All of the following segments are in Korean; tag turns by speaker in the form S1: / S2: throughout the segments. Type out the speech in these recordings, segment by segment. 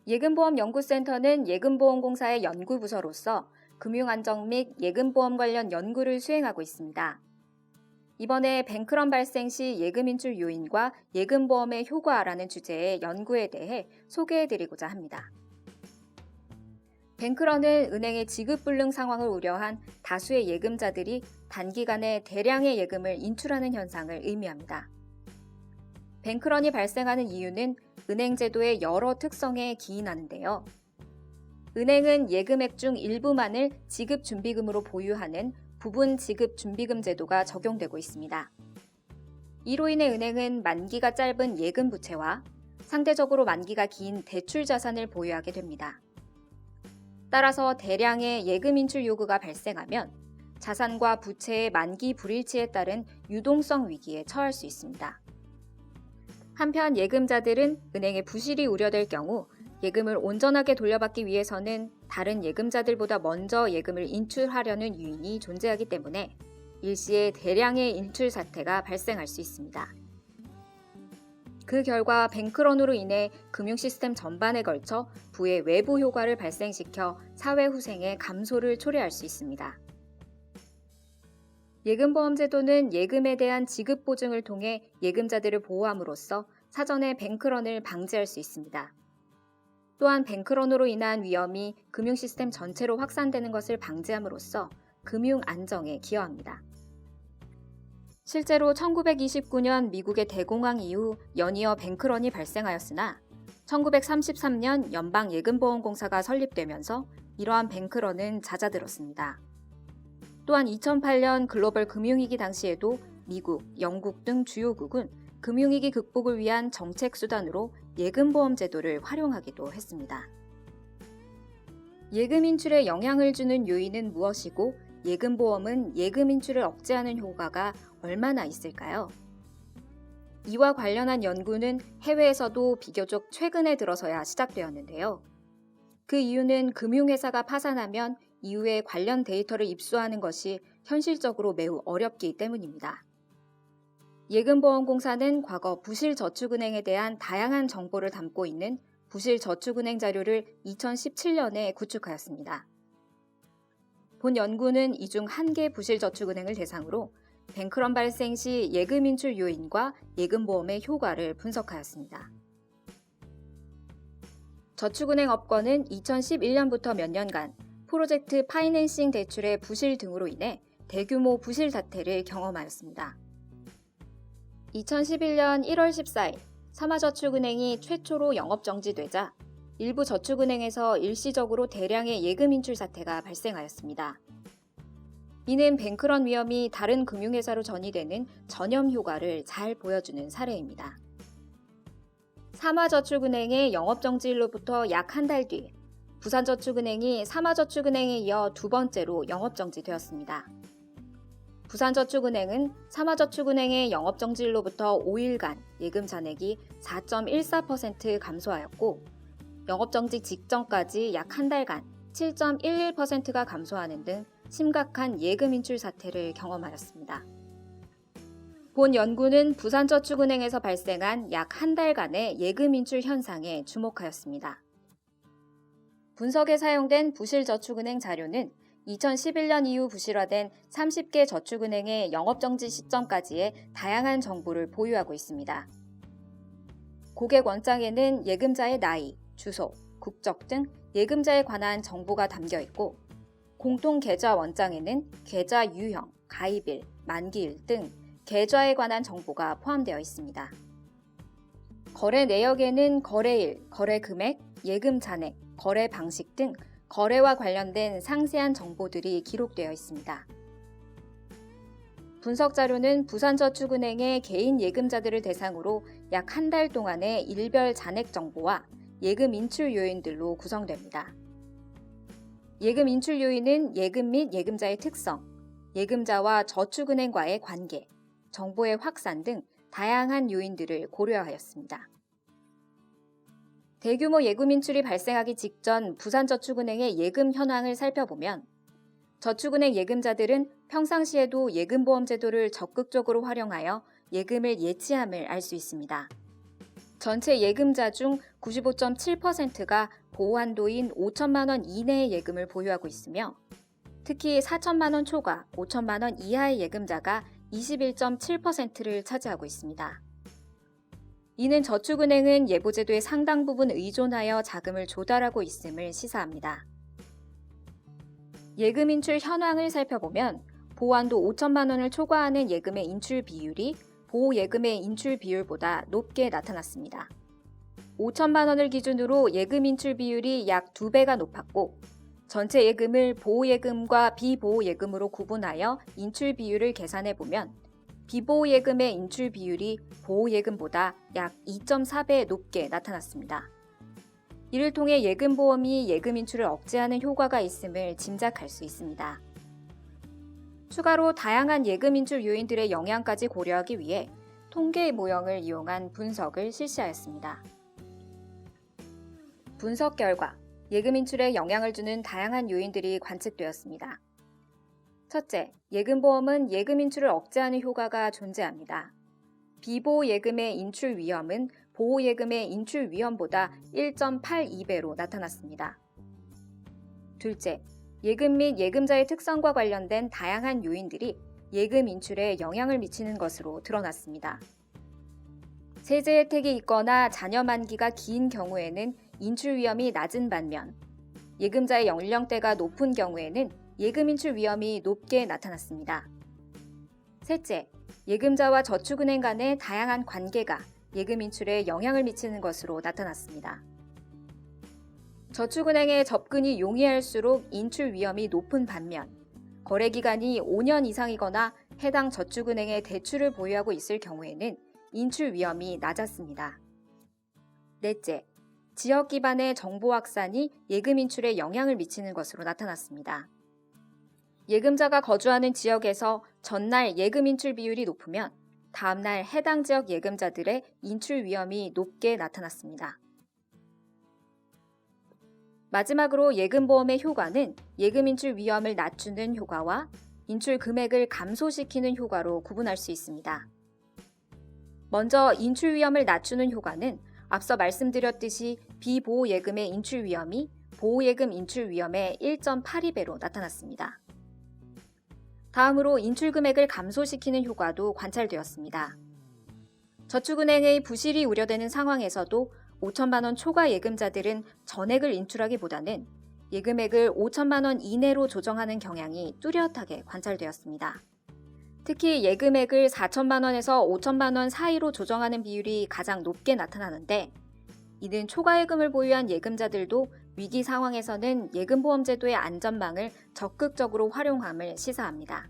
S1: 예금보험연구센터는 예금보험공사의 연구부서로서 금융안정 및 예금보험 관련 연구를 수행하고 있습니다. 이번에 뱅크런 발생 시 예금 인출 요인과 예금보험의 효과라는 주제의 연구에 대해 소개해드리고자 합니다. 뱅크런은 은행의 지급불능 상황을 우려한 다수의 예금자들이 단기간에 대량의 예금을 인출하는 현상을 의미합니다. 뱅크런이 발생하는 이유는 은행 제도의 여러 특성에 기인하는데요. 은행은 예금액 중 일부만을 지급준비금으로 보유하는 부분 지급준비금 제도가 적용되고 있습니다. 이로 인해 은행은 만기가 짧은 예금 부채와 상대적으로 만기가 긴 대출 자산을 보유하게 됩니다. 따라서 대량의 예금 인출 요구가 발생하면 자산과 부채의 만기 불일치에 따른 유동성 위기에 처할 수 있습니다. 한편 예금자들은 은행의 부실이 우려될 경우 예금을 온전하게 돌려받기 위해서는 다른 예금자들보다 먼저 예금을 인출하려는 유인이 존재하기 때문에 일시에 대량의 인출 사태가 발생할 수 있습니다. 그 결과 뱅크런으로 인해 금융시스템 전반에 걸쳐 부의 외부 효과를 발생시켜 사회 후생의 감소를 초래할 수 있습니다. 예금보험제도는 예금에 대한 지급 보증을 통해 예금자들을 보호함으로써 사전에 뱅크런을 방지할 수 있습니다. 또한 뱅크런으로 인한 위험이 금융시스템 전체로 확산되는 것을 방지함으로써 금융 안정에 기여합니다. 실제로 1929년 미국의 대공황 이후 연이어 뱅크런이 발생하였으나 1933년 연방예금보험공사가 설립되면서 이러한 뱅크런은 잦아들었습니다. 또한 2008년 글로벌 금융위기 당시에도 미국, 영국 등 주요국은 금융위기 극복을 위한 정책 수단으로 예금보험 제도를 활용하기도 했습니다. 예금 인출에 영향을 주는 요인은 무엇이고 예금보험은 예금 인출을 억제하는 효과가 얼마나 있을까요? 이와 관련한 연구는 해외에서도 비교적 최근에 들어서야 시작되었는데요. 그 이유는 금융회사가 파산하면 이후에 관련 데이터를 입수하는 것이 현실적으로 매우 어렵기 때문입니다. 예금보험공사는 과거 부실저축은행에 대한 다양한 정보를 담고 있는 부실저축은행 자료를 2017년에 구축하였습니다. 본 연구는 이 중 한 개 부실저축은행을 대상으로 뱅크런 발생 시 예금 인출 요인과 예금보험의 효과를 분석하였습니다. 저축은행 업권은 2011년부터 몇 년간 프로젝트 파이낸싱 대출의 부실 등으로 인해 대규모 부실 사태를 경험하였습니다. 2011년 1월 14일 삼화저축은행이 최초로 영업정지되자 일부 저축은행에서 일시적으로 대량의 예금 인출 사태가 발생하였습니다. 이는 뱅크런 위험이 다른 금융회사로 전이되는 전염 효과를 잘 보여주는 사례입니다. 삼화저축은행의 영업정지일로부터 약 한 달 뒤 부산저축은행이 삼화저축은행에 이어 두 번째로 영업정지되었습니다. 부산저축은행은 삼화저축은행의 영업정지일로부터 5일간 예금 잔액이 4.14% 감소하였고 영업정지 직전까지 약 한 달간 7.11%가 감소하는 등 심각한 예금 인출 사태를 경험하였습니다. 본 연구는 부산저축은행에서 발생한 약 한 달간의 예금 인출 현상에 주목하였습니다. 분석에 사용된 부실저축은행 자료는 2011년 이후 부실화된 30개 저축은행의 영업정지 시점까지의 다양한 정보를 보유하고 있습니다. 고객 원장에는 예금자의 나이, 주소, 국적 등 예금자에 관한 정보가 담겨 있고 공통 계좌 원장에는 계좌 유형, 가입일, 만기일 등 계좌에 관한 정보가 포함되어 있습니다. 거래 내역에는 거래일, 거래 금액, 예금 잔액, 거래 방식 등 거래와 관련된 상세한 정보들이 기록되어 있습니다. 분석 자료는 부산저축은행의 개인 예금자들을 대상으로 약 한 달 동안의 일별 잔액 정보와 예금 인출 요인들로 구성됩니다. 예금 인출 요인은 예금 및 예금자의 특성, 예금자와 저축은행과의 관계, 정보의 확산 등 다양한 요인들을 고려하였습니다. 대규모 예금 인출이 발생하기 직전 부산저축은행의 예금 현황을 살펴보면 저축은행 예금자들은 평상시에도 예금보험 제도를 적극적으로 활용하여 예금을 예치함을 알 수 있습니다. 전체 예금자 중 95.7%가 보호한도인 5천만 원 이내의 예금을 보유하고 있으며 특히 4천만 원 초과 5천만 원 이하의 예금자가 21.7%를 차지하고 있습니다. 이는 저축은행은 예보제도에 상당 부분 의존하여 자금을 조달하고 있음을 시사합니다. 예금 인출 현황을 살펴보면 보호한도 5천만 원을 초과하는 예금의 인출 비율이 보호예금의 인출 비율보다 높게 나타났습니다. 5천만 원을 기준으로 예금 인출 비율이 약 2배가 높았고 전체 예금을 보호예금과 비보호예금으로 구분하여 인출 비율을 계산해보면 비보호예금의 인출 비율이 보호예금보다 약 2.4배 높게 나타났습니다. 이를 통해 예금보험이 예금 인출을 억제하는 효과가 있음을 짐작할 수 있습니다. 추가로 다양한 예금 인출 요인들의 영향까지 고려하기 위해 통계 모형을 이용한 분석을 실시하였습니다. 분석 결과, 예금 인출에 영향을 주는 다양한 요인들이 관측되었습니다. 첫째, 예금보험은 예금 인출을 억제하는 효과가 존재합니다. 비보호예금의 인출 위험은 보호예금의 인출 위험보다 1.82배로 나타났습니다. 둘째, 예금 및 예금자의 특성과 관련된 다양한 요인들이 예금 인출에 영향을 미치는 것으로 드러났습니다. 세제 혜택이 있거나 자녀 만기가 긴 경우에는 인출 위험이 낮은 반면 예금자의 연령대가 높은 경우에는 예금 인출 위험이 높게 나타났습니다. 셋째, 예금자와 저축은행 간의 다양한 관계가 예금 인출에 영향을 미치는 것으로 나타났습니다. 저축은행에 접근이 용이할수록 인출 위험이 높은 반면 거래기간이 5년 이상이거나 해당 저축은행에 대출을 보유하고 있을 경우에는 인출 위험이 낮았습니다. 넷째, 지역 기반의 정보 확산이 예금 인출에 영향을 미치는 것으로 나타났습니다. 예금자가 거주하는 지역에서 전날 예금 인출 비율이 높으면 다음날 해당 지역 예금자들의 인출 위험이 높게 나타났습니다. 마지막으로 예금보험의 효과는 예금 인출 위험을 낮추는 효과와 인출 금액을 감소시키는 효과로 구분할 수 있습니다. 먼저 인출 위험을 낮추는 효과는 앞서 말씀드렸듯이 비보호예금의 인출 위험이 보호예금 인출 위험의 1.82배로 나타났습니다. 다음으로 인출 금액을 감소시키는 효과도 관찰되었습니다. 저축은행의 부실이 우려되는 상황에서도 5천만 원 초과 예금자들은 전액을 인출하기보다는 예금액을 5천만 원 이내로 조정하는 경향이 뚜렷하게 관찰되었습니다. 특히 예금액을 4천만 원에서 5천만 원 사이로 조정하는 비율이 가장 높게 나타나는데 이는 초과 예금을 보유한 예금자들도 위기 상황에서는 예금보험제도의 안전망을 적극적으로 활용함을 시사합니다.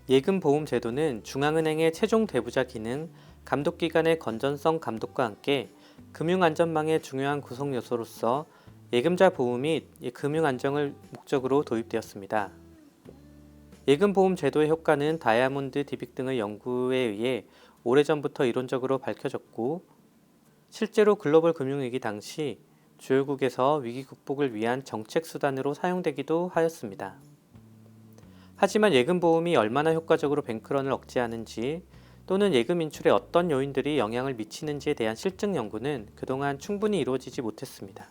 S2: 예금보험제도는 중앙은행의 최종 대부자 기능, 감독기관의 건전성 감독과 함께 금융안전망의 중요한 구성 요소로서 예금자 보호 및 금융안정을 목적으로 도입되었습니다. 예금보험제도의 효과는 다이아몬드 디빅 등의 연구에 의해 오래전부터 이론적으로 밝혀졌고 실제로 글로벌 금융위기 당시 주요국에서 위기 극복을 위한 정책 수단으로 사용되기도 하였습니다. 하지만 예금보험이 얼마나 효과적으로 뱅크런을 억제하는지 또는 예금 인출에 어떤 요인들이 영향을 미치는지에 대한 실증 연구는 그동안 충분히 이루어지지 못했습니다.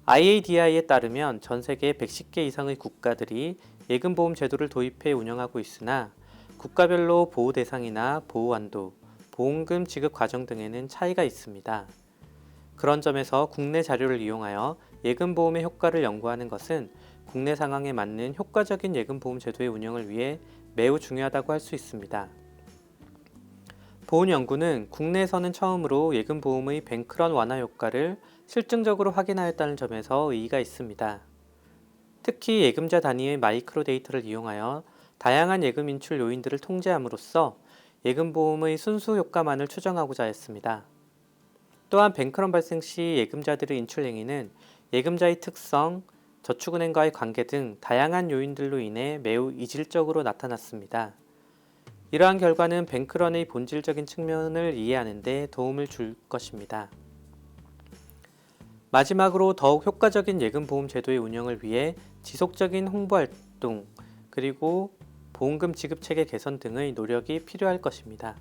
S2: IADI에 따르면 전 세계 110개 이상의 국가들이 예금보험 제도를 도입해 운영하고 있으나 국가별로 보호 대상이나 보호 한도, 보험금 지급 과정 등에는 차이가 있습니다. 그런 점에서 국내 자료를 이용하여 예금보험의 효과를 연구하는 것은 국내 상황에 맞는 효과적인 예금보험 제도의 운영을 위해 매우 중요하다고 할 수 있습니다. 보훈 연구는 국내에서는 처음으로 예금보험의 뱅크런 완화 효과를 실증적으로 확인하였다는 점에서 의의가 있습니다. 특히 예금자 단위의 마이크로 데이터를 이용하여 다양한 예금 인출 요인들을 통제함으로써 예금보험의 순수 효과만을 추정하고자 했습니다. 또한 뱅크런 발생 시 예금자들의 인출 행위는 예금자의 특성, 저축은행과의 관계 등 다양한 요인들로 인해 매우 이질적으로 나타났습니다. 이러한 결과는 뱅크런의 본질적인 측면을 이해하는 데 도움을 줄 것입니다. 마지막으로 더욱 효과적인 예금보험 제도의 운영을 위해 지속적인 홍보활동 그리고 보험금 지급 체계 개선 등의 노력이 필요할 것입니다.